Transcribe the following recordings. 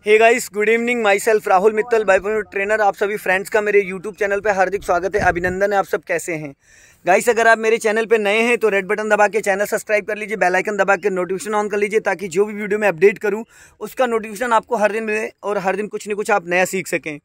हे guys, good evening. Myself Rahul Mittal, bike trainer. आप सभी friends का मेरे यूट्यूब चैनल पे हार्दिक स्वागत है, अभिनंदन है। आप सब कैसे हैं गाइस? अगर आप मेरे चैनल पे नए हैं तो रेड बटन दबा के चैनल सब्सक्राइब कर लीजिए, बेल आइकन दबा के नोटिफिकेशन ऑन कर लीजिए, ताकि जो भी वीडियो मैं अपडेट करूं उसका नोटिफिकेशन आपको हर दिन मिले और हर दिन कुछ न कुछ आप नया सीख सकें।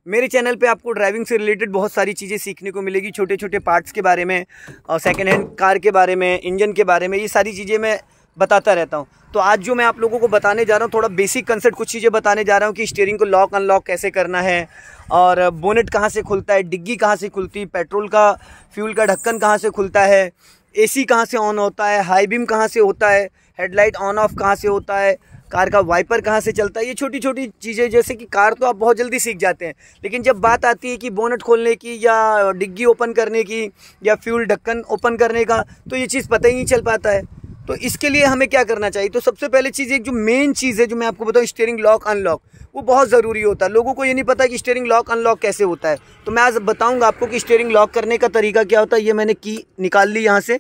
मेरे चैनल पे आपको ड्राइविंग से रिलेटेड बहुत सारी चीज़ें सीखने को मिलेगी, छोटे छोटे पार्ट्स के बारे में और सेकेंड हैंड कार के बारे में, इंजन के बारे में, ये सारी चीज़ें मैं बताता रहता हूं। तो आज जो मैं आप लोगों को बताने जा रहा हूं, थोड़ा बेसिक कंसेप्ट कुछ चीज़ें बताने जा रहा हूं कि स्टीयरिंग को लॉक अनलॉक कैसे करना है, और बोनेट कहां से खुलता है, डिग्गी कहां से खुलती है, पेट्रोल का फ्यूल का ढक्कन कहां से खुलता है, एसी कहां से ऑन होता है, हाई बीम कहां से होता है, हेडलाइट ऑन ऑफ कहां से होता है, कार का वाइपर कहाँ से चलता है। ये छोटी छोटी चीज़ें, जैसे कि कार तो आप बहुत जल्दी सीख जाते हैं, लेकिन जब बात आती है कि बोनेट खोलने की या डिग्गी ओपन करने की या फ्यूल ढक्कन ओपन करने का, तो ये चीज़ पता ही नहीं चल पाता है। तो इसके लिए हमें क्या करना चाहिए? तो सबसे पहले चीज़, एक जो मेन चीज़ है जो मैं आपको बताऊँ, स्टीयरिंग लॉक अनलॉक, वो बहुत ज़रूरी होता है। लोगों को ये नहीं पता कि स्टीयरिंग लॉक अनलॉक कैसे होता है। तो मैं आज बताऊँगा आपको कि स्टीयरिंग लॉक करने का तरीका क्या होता है। ये मैंने की निकाल ली यहाँ से,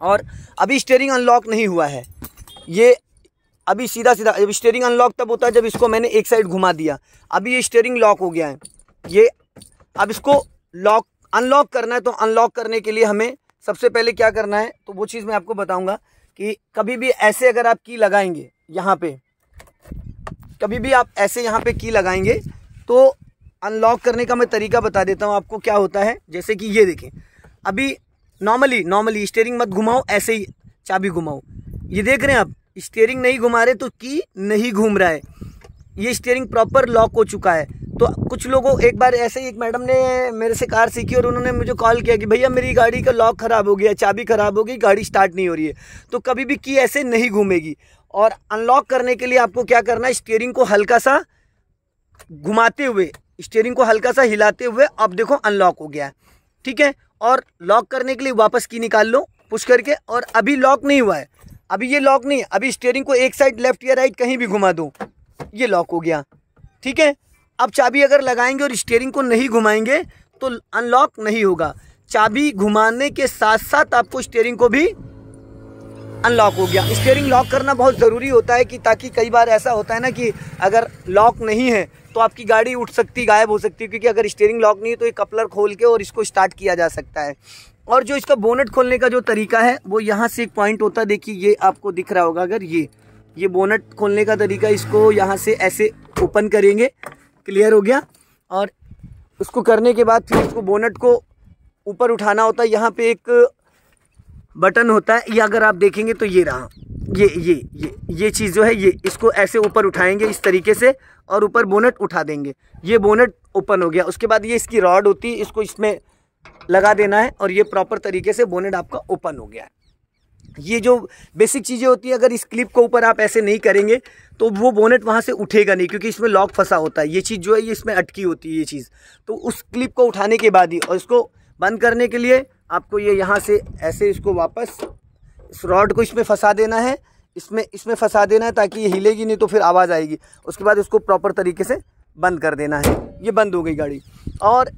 और अभी स्टीयरिंग अनलॉक नहीं हुआ है। ये अभी सीधा सीधा, जब स्टीयरिंग अनलॉक तब होता है जब इसको मैंने एक साइड घुमा दिया। अभी ये स्टीयरिंग लॉक हो गया है। ये अब इसको लॉक अनलॉक करना है। तो अनलॉक करने के लिए हमें सबसे पहले क्या करना है, तो वो चीज़ मैं आपको बताऊंगा कि कभी भी ऐसे अगर आप की लगाएंगे यहाँ पे, कभी भी आप ऐसे यहाँ पे की लगाएंगे तो अनलॉक करने का मैं तरीका बता देता हूँ आपको क्या होता है। जैसे कि ये देखें, अभी नॉर्मली स्टीयरिंग मत घुमाओ, ऐसे ही चाबी घुमाओ। ये देख रहे हैं आप, स्टीयरिंग नहीं घुमा रहे तो की नहीं घूम रहा है। ये स्टीयरिंग प्रॉपर लॉक हो चुका है। तो कुछ लोगों, एक बार ऐसे ही एक मैडम ने मेरे से कार सीखी और उन्होंने मुझे कॉल किया कि भैया मेरी गाड़ी का लॉक ख़राब हो गया, चाबी ख़राब हो गई, गाड़ी स्टार्ट नहीं हो रही है। तो कभी भी की ऐसे नहीं घूमेगी। और अनलॉक करने के लिए आपको क्या करना है, स्टीयरिंग को हल्का सा घुमाते हुए, स्टीयरिंग को हल्का सा हिलाते हुए, अब देखो अनलॉक हो गया है, ठीक है। और लॉक करने के लिए वापस की निकाल लो पुश करके, और अभी लॉक नहीं हुआ है, अभी ये लॉक नहीं है। अभी स्टीयरिंग को एक साइड लेफ्ट या राइट कहीं भी घुमा दो, ये लॉक हो गया, ठीक है। अब चाबी अगर लगाएंगे और स्टीयरिंग को नहीं घुमाएंगे तो अनलॉक नहीं होगा। चाबी घुमाने के साथ साथ आपको स्टीयरिंग को भी अनलॉक हो गया। स्टीयरिंग लॉक करना बहुत ज़रूरी होता है, कि ताकि कई बार ऐसा होता है ना कि अगर लॉक नहीं है तो आपकी गाड़ी उठ सकती, गायब हो सकती है, क्योंकि अगर स्टीयरिंग लॉक नहीं है तो ये कपलर खोल के और इसको स्टार्ट किया जा सकता है। और जो इसका बोनेट खोलने का जो तरीका है, वो यहाँ से एक पॉइंट होता है, देखिए ये आपको दिख रहा होगा। अगर ये बोनेट खोलने का तरीका, इसको यहाँ से ऐसे ओपन करेंगे, क्लियर हो गया। और उसको करने के बाद फिर इसको बोनेट को ऊपर उठाना होता है। यहाँ पे एक बटन होता है, ये अगर आप देखेंगे तो ये रहा, ये चीज़ जो है, ये इसको ऐसे ऊपर उठाएंगे इस तरीके से और ऊपर बोनेट उठा देंगे, ये बोनेट ओपन हो गया। उसके बाद ये इसकी रॉड होती है, इसको इसमें लगा देना है और ये प्रॉपर तरीके से बोनेट आपका ओपन हो गया है। ये जो बेसिक चीज़ें होती है, अगर इस क्लिप को ऊपर आप ऐसे नहीं करेंगे तो वो बोनेट वहाँ से उठेगा नहीं, क्योंकि इसमें लॉक फंसा होता है। ये चीज़ जो है ये इसमें अटकी होती है ये चीज़। तो उस क्लिप को उठाने के बाद ही, और इसको बंद करने के लिए आपको ये यहाँ से ऐसे इसको वापस इस रॉड को इसमें फंसा देना है, इसमें फंसा देना है, ताकि ये हिलेगी नहीं तो फिर आवाज़ आएगी। उसके बाद इसको प्रॉपर तरीके से बंद कर देना है। ये बंद हो गई गाड़ी। और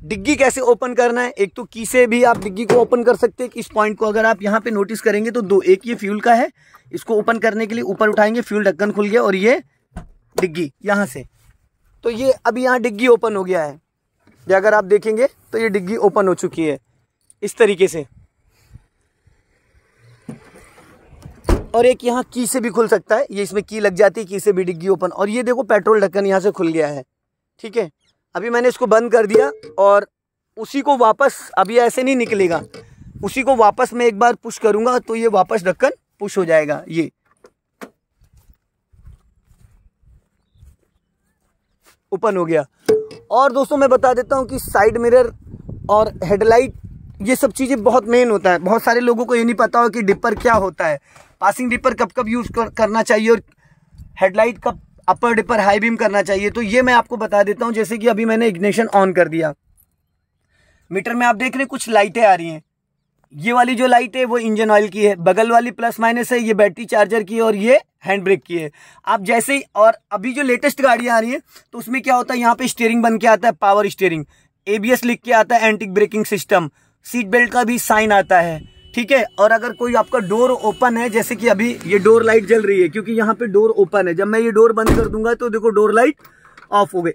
डिग्गी कैसे ओपन करना है, एक तो की से भी आप डिग्गी को ओपन कर सकते हैं। इस पॉइंट को अगर आप यहाँ पे नोटिस करेंगे तो दो, एक ये फ्यूल का है, इसको ओपन करने के लिए ऊपर उठाएंगे, फ्यूल ढक्कन खुल गया, और ये डिग्गी यहाँ से, तो ये अभी यहाँ डिग्गी ओपन हो गया है। ये अगर आप देखेंगे तो ये डिग्गी ओपन हो चुकी है इस तरीके से। और एक यहाँ की से भी खुल सकता है, ये इसमें की लग जाती है, की से भी डिग्गी ओपन। और ये देखो पेट्रोल ढक्कन यहाँ से खुल गया है, ठीक है। अभी मैंने इसको बंद कर दिया और उसी को वापस, अभी ऐसे नहीं निकलेगा, उसी को वापस मैं एक बार पुश करूंगा तो ये वापस ढक्कन पुश हो जाएगा। ये ओपन हो गया। और दोस्तों मैं बता देता हूं कि साइड मिरर और हेडलाइट, ये सब चीज़ें बहुत मेन होता है। बहुत सारे लोगों को ये नहीं पता हो कि डिपर क्या होता है, पासिंग डिपर कब कब यूज़ करना चाहिए, और हेडलाइट कब अपर डिपर हाई बीम करना चाहिए। तो ये मैं आपको बता देता हूं। जैसे कि अभी मैंने इग्निशन ऑन कर दिया, मीटर में आप देख रहे हैं कुछ लाइटें आ रही हैं। ये वाली जो लाइट है वो इंजन ऑयल की है, बगल वाली प्लस माइनस है, ये बैटरी चार्जर की है, और ये हैंड ब्रेक की है। आप जैसे ही, और अभी जो लेटेस्ट गाड़ियां आ रही हैं तो उसमें क्या होता है, यहाँ पे स्टीयरिंग बन के आता है, पावर स्टीयरिंग, ABS लिख के आता है, anti braking system, seat belt का भी साइन आता है, ठीक है। और अगर कोई आपका डोर ओपन है, जैसे कि अभी ये डोर लाइट जल रही है क्योंकि यहाँ पे डोर ओपन है, जब मैं ये डोर बंद कर दूंगा तो देखो डोर लाइट ऑफ हो गई।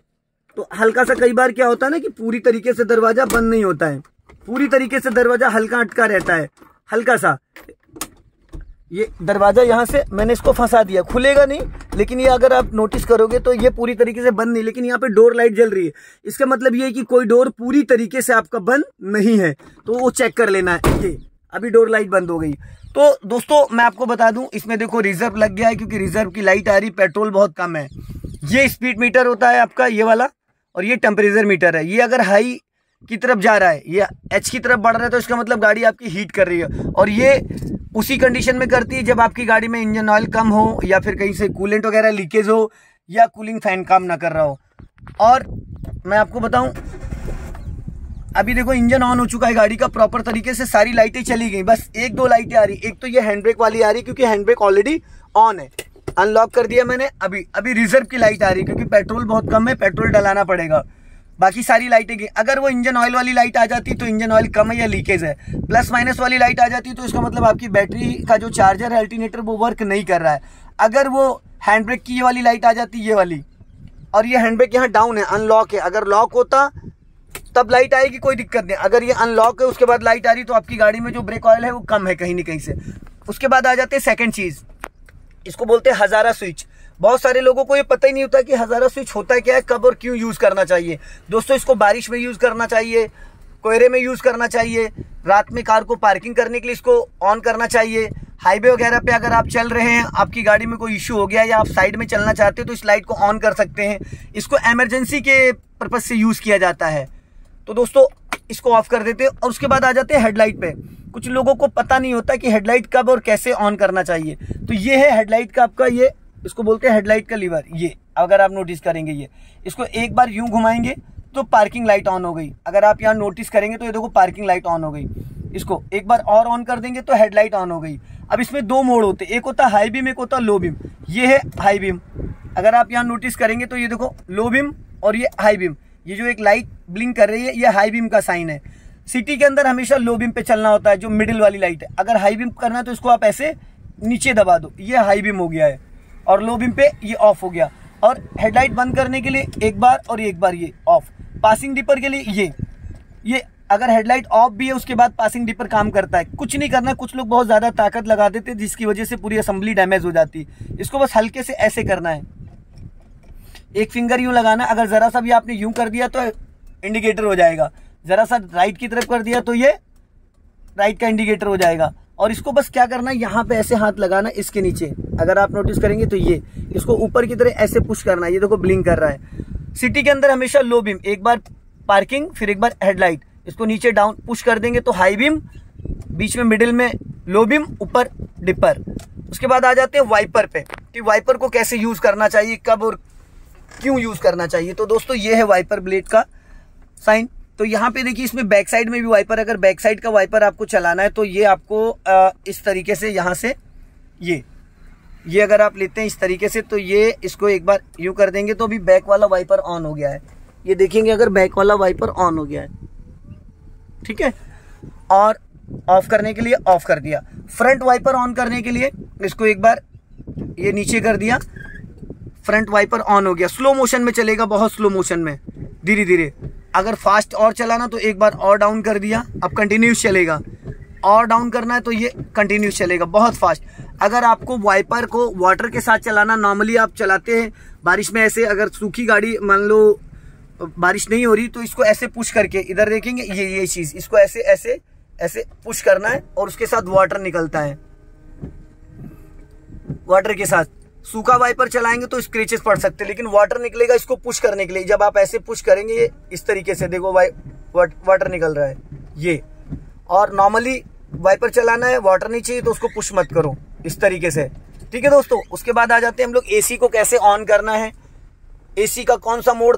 तो हल्का सा कई बार क्या होता है ना कि पूरी तरीके से दरवाजा बंद नहीं होता है, पूरी तरीके से दरवाजा हल्का अटका रहता है, हल्का सा। ये दरवाजा यहाँ से मैंने इसको फंसा दिया, खुलेगा नहीं, लेकिन ये अगर आप नोटिस करोगे तो ये पूरी तरीके से बंद नहीं, लेकिन यहाँ पे डोर लाइट जल रही है। इसका मतलब ये है कि कोई डोर पूरी तरीके से आपका बंद नहीं है, तो वो चेक कर लेना है। ये अभी डोर लाइट बंद हो गई। तो दोस्तों मैं आपको बता दूं, इसमें देखो रिजर्व लग गया है क्योंकि रिजर्व की लाइट आ रही, पेट्रोल बहुत कम है। ये स्पीड मीटर होता है आपका ये वाला, और ये टेम्परेचर मीटर है। ये अगर हाई की तरफ जा रहा है, ये एच की तरफ बढ़ रहा है, तो इसका मतलब गाड़ी आपकी हीट कर रही है। और ये उसी कंडीशन में करती है जब आपकी गाड़ी में इंजन ऑयल कम हो, या फिर कहीं से कूलेंट वगैरह लीकेज हो, या कूलिंग फैन काम ना कर रहा हो। और मैं आपको बताऊं, अभी देखो इंजन ऑन हो चुका है गाड़ी का प्रॉपर तरीके से, सारी लाइटें चली गई, बस एक दो लाइटें आ रही। एक तो ये हैंड ब्रेक वाली आ रही क्योंकि हैंड ब्रेक ऑलरेडी ऑन है, अनलॉक कर दिया मैंने। अभी रिजर्व की लाइट आ रही क्योंकि पेट्रोल बहुत कम है, पेट्रोल डलाना पड़ेगा। बाकी सारी लाइटें गई। अगर वो इंजन ऑयल वाली लाइट आ जाती तो इंजन ऑयल कम है या लीकेज है। प्लस माइनस वाली लाइट आ जाती तो इसका मतलब आपकी बैटरी का जो चार्जर है अल्टरनेटर वो वर्क नहीं कर रहा है। अगर वो हैंड ब्रेक की ये वाली लाइट आ जाती, ये वाली, और ये हैंड ब्रेक यहाँ डाउन है, अनलॉक है, अगर लॉक होता तब लाइट आएगी, कोई दिक्कत नहीं। अगर ये अनलॉक है उसके बाद लाइट आ रही तो आपकी गाड़ी में जो ब्रेक ऑयल है वो कम है कहीं ना कहीं से। उसके बाद आ जाते हैं सेकंड चीज, इसको बोलते हैं हजारा स्विच। बहुत सारे लोगों को ये पता ही नहीं होता कि हजारा स्विच होता है क्या है, कब और क्यों यूज करना चाहिए। दोस्तों इसको बारिश में यूज करना चाहिए, कोहरे में यूज करना चाहिए, रात में कार को पार्किंग करने के लिए इसको ऑन करना चाहिए। हाईवे वगैरह पे अगर आप चल रहे हैं, आपकी गाड़ी में कोई इश्यू हो गया या आप साइड में चलना चाहते हो तो इस लाइट को ऑन कर सकते हैं। इसको इमरजेंसी के पर्पज से यूज किया जाता है। तो दोस्तों इसको ऑफ कर देते हैं। और उसके बाद आ जाते हैं हेडलाइट पे। कुछ लोगों को पता नहीं होता कि हेडलाइट कब और कैसे ऑन करना चाहिए। तो ये है हेडलाइट का आपका, ये इसको बोलते हैं हेडलाइट का लीवर। ये अगर आप नोटिस करेंगे, ये इसको एक बार यूं घुमाएंगे तो पार्किंग लाइट ऑन हो गई। अगर आप यहाँ नोटिस करेंगे तो ये देखो पार्किंग लाइट ऑन हो गई। इसको एक बार और ऑन कर देंगे तो हेडलाइट ऑन हो गई। अब इसमें दो मोड होते हैं, एक होता है हाई बीम, एक होता है लो बीम। ये है हाई बीम। अगर आप यहाँ नोटिस करेंगे तो ये देखो लो बीम और ये हाई बीम। ये जो एक लाइट ब्लिंक कर रही है ये हाई बीम का साइन है। सिटी के अंदर हमेशा लो बीम पे चलना होता है, जो मिडिल वाली लाइट है। अगर हाई बीम करना है तो इसको आप ऐसे नीचे दबा दो, ये हाई बीम हो गया है, और लो बीम पे ये ऑफ हो गया। और हेडलाइट बंद करने के लिए एक बार और एक बार ये ऑफ। पासिंग डिपर के लिए ये अगर हेडलाइट ऑफ भी है उसके बाद पासिंग डिपर काम करता है। कुछ नहीं करना, कुछ लोग बहुत ज्यादा ताकत लगा देते हैं जिसकी वजह से पूरी असेंबली डैमेज हो जाती है। इसको बस हल्के से ऐसे करना है, एक फिंगर यूं लगाना। अगर जरा सा भी आपने यूं कर दिया तो इंडिकेटर हो जाएगा, जरा सा राइट की तरफ कर दिया तो ये राइट का इंडिकेटर हो जाएगा। और इसको बस क्या करना है, यहाँ पे ऐसे हाथ लगाना इसके नीचे। अगर आप नोटिस करेंगे तो ये इसको ऊपर की तरह ऐसे पुश करना है। ये देखो ब्लिंक कर रहा है। सिटी के अंदर हमेशा लो बीम, एक बार पार्किंग, फिर एक बार हेडलाइट। इसको नीचे डाउन पुश कर देंगे तो हाई बीम, बीच में मिडिल में लो बीम, ऊपर डिपर। उसके बाद आ जाते हैं वाइपर पे कि वाइपर को कैसे यूज करना चाहिए, कब और क्यों यूज करना चाहिए। तो दोस्तों ये है वाइपर ब्लेड का साइन। तो यहाँ पे देखिए इसमें बैक साइड में भी वाइपर, अगर बैक साइड का वाइपर आपको चलाना है तो ये आपको इस तरीके से यहाँ से ये अगर आप लेते हैं इस तरीके से तो ये इसको एक बार यूं कर देंगे तो अभी बैक वाला वाइपर ऑन हो गया है। ये देखेंगे अगर बैक वाला वाइपर ऑन हो गया है, ठीक है। और ऑफ करने के लिए ऑफ कर दिया। फ्रंट वाइपर ऑन करने के लिए इसको एक बार ये नीचे कर दिया, फ्रंट वाइपर ऑन हो गया। स्लो मोशन में चलेगा, बहुत स्लो मोशन में, धीरे धीरे। अगर फास्ट और चलाना तो एक बार और डाउन कर दिया, अब कंटिन्यूस चलेगा। और डाउन करना है तो ये कंटिन्यूस चलेगा, बहुत फास्ट। अगर आपको वाइपर को वाटर के साथ चलाना, नॉर्मली आप चलाते हैं बारिश में ऐसे, अगर सूखी गाड़ी मान लो बारिश नहीं हो रही तो इसको ऐसे पुश करके, इधर देखेंगे ये चीज, इसको ऐसे ऐसे ऐसे पुश करना है और उसके साथ वाटर निकलता है। वाटर के साथ सूखा वाइपर चलाएंगे तो स्क्रैचेस पड़ सकते हैं, लेकिन वाटर निकलेगा इसको पुश करने के लिए। जब आप ऐसे पुश करेंगे ये इस तरीके से देखो वाटर निकल रहा है ये। और नॉर्मली वाइपर चलाना है, वाटर नहीं चाहिए तो उसको पुश मत करो इस तरीके से, ठीक है दोस्तों। उसके बाद आ जाते हैं हम लोग एसी को कैसे ऑन करना है, एसी का कौन सा मोड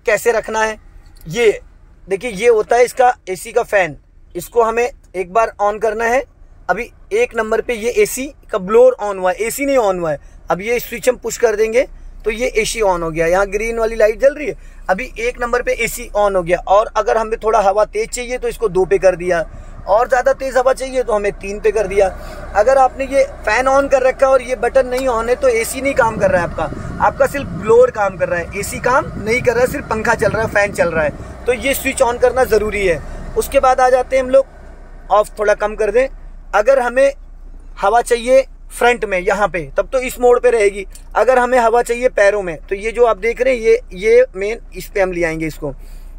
कैसे रखना है। ये देखिए ये होता है इसका एसी का फैन, इसको हमें एक बार ऑन करना है। अभी 1 नंबर पे ये एसी का ब्लोअर ऑन हुआ है, एसी नहीं ऑन हुआ है। अब ये स्विच हम पुश कर देंगे तो ये एसी ऑन हो गया, यहाँ ग्रीन वाली लाइट जल रही है। अभी 1 नंबर पे एसी ऑन हो गया। और अगर हमें थोड़ा हवा तेज चाहिए तो इसको 2 पे कर दिया, और ज़्यादा तेज़ हवा चाहिए तो हमें 3 पे कर दिया। अगर आपने ये फ़ैन ऑन कर रखा है और ये बटन नहीं ऑन है तो एसी नहीं काम कर रहा है आपका सिर्फ ब्लोअर काम कर रहा है, एसी काम नहीं कर रहा है, सिर्फ पंखा चल रहा है, फ़ैन चल रहा है। तो ये स्विच ऑन करना ज़रूरी है। उसके बाद आ जाते हैं हम लोग, ऑफ थोड़ा कम कर दें। अगर हमें हवा चाहिए फ्रंट में यहाँ पे, तब तो इस मोड पे रहेगी। अगर हमें हवा चाहिए पैरों में, तो ये जो आप देख रहे हैं ये मेन, इस पे हम ले आएंगे इसको।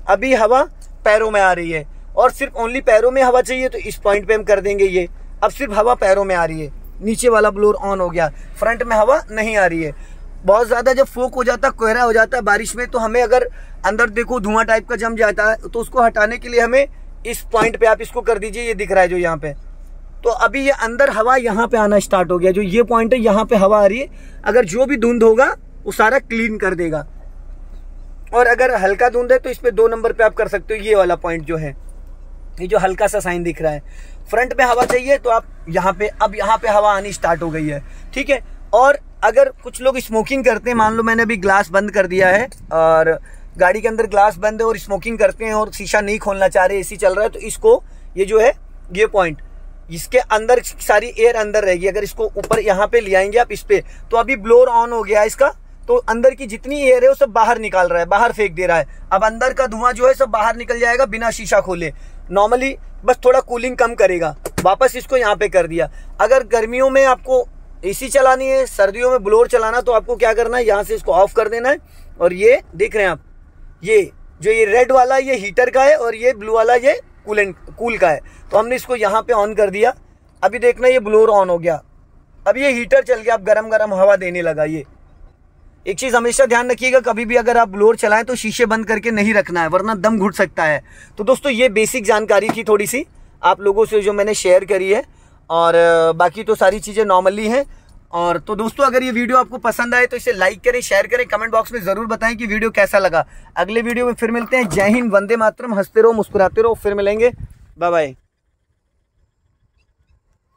अभी हवा पैरों में आ रही है और सिर्फ ओनली पैरों में हवा चाहिए तो इस पॉइंट पे हम कर देंगे ये। अब सिर्फ हवा पैरों में आ रही है, नीचे वाला ब्लोअर ऑन हो गया, फ्रंट में हवा नहीं आ रही है। बहुत ज़्यादा जब फोक हो जाता है, कोहरा हो जाता है बारिश में, तो हमें अगर अंदर देखो धुआं टाइप का जम जाता है, तो उसको हटाने के लिए हमें इस पॉइंट पे आप इसको कर दीजिए, ये दिख रहा है जो यहाँ पे। तो अभी ये अंदर हवा यहाँ पे आना स्टार्ट हो गया, जो ये पॉइंट है यहाँ पे हवा आ रही है। अगर जो भी धुंध होगा वो सारा क्लीन कर देगा, और अगर हल्का धुंध है तो इस पे 2 नंबर पे आप कर सकते हो। ये वाला पॉइंट जो है, ये जो हल्का सा साइन दिख रहा है, फ्रंट में हवा चाहिए तो आप यहाँ पे, अब यहाँ पे हवा आनी स्टार्ट हो गई है, ठीक है। और अगर कुछ लोग स्मोकिंग करते हैं, मान लो मैंने अभी ग्लास बंद कर दिया है और गाड़ी के अंदर ग्लास बंद है और स्मोकिंग करते हैं और शीशा नहीं खोलना चाह रहे, एसी चल रहा है, तो इसको ये जो है ये पॉइंट, इसके अंदर सारी एयर अंदर रहेगी। अगर इसको ऊपर यहाँ पे ले आएंगे आप इस पे, तो अभी ब्लोअर ऑन हो गया इसका, तो अंदर की जितनी एयर है वो सब बाहर निकाल रहा है, बाहर फेंक दे रहा है। अब अंदर का धुआं जो है सब बाहर निकल जाएगा बिना शीशा खोले। नॉर्मली बस थोड़ा कूलिंग कम करेगा। वापस इसको यहाँ पे कर दिया। अगर गर्मियों में आपको एसी चलानी है, सर्दियों में ब्लोअर चलाना, तो आपको क्या करना है, यहाँ से इसको ऑफ कर देना है। और ये देख रहे हैं आप, ये जो ये रेड वाला ये हीटर का है और ये ब्लू वाला ये कूल का है। तो हमने इसको यहाँ पे ऑन कर दिया। अभी देखना ये ब्लोअर ऑन हो गया, अब ये हीटर चल गया, अब गरम गरम हवा देने लगा। ये एक चीज़ हमेशा ध्यान रखिएगा, कभी भी अगर आप ब्लोअर चलाएं तो शीशे बंद करके नहीं रखना है, वरना दम घुट सकता है। तो दोस्तों ये बेसिक जानकारी थी थोड़ी सी आप लोगों से जो मैंने शेयर करी है, और बाकी तो सारी चीज़ें नॉर्मली हैं। और तो दोस्तों अगर ये वीडियो आपको पसंद आए तो इसे लाइक करें, शेयर करें, कमेंट बॉक्स में ज़रूर बताएं कि वीडियो कैसा लगा। अगले वीडियो में फिर मिलते हैं। जय हिंद, वंदे मातरम, हंसते रहो, मुस्कुराते रहो, फिर मिलेंगे, बाय बाय।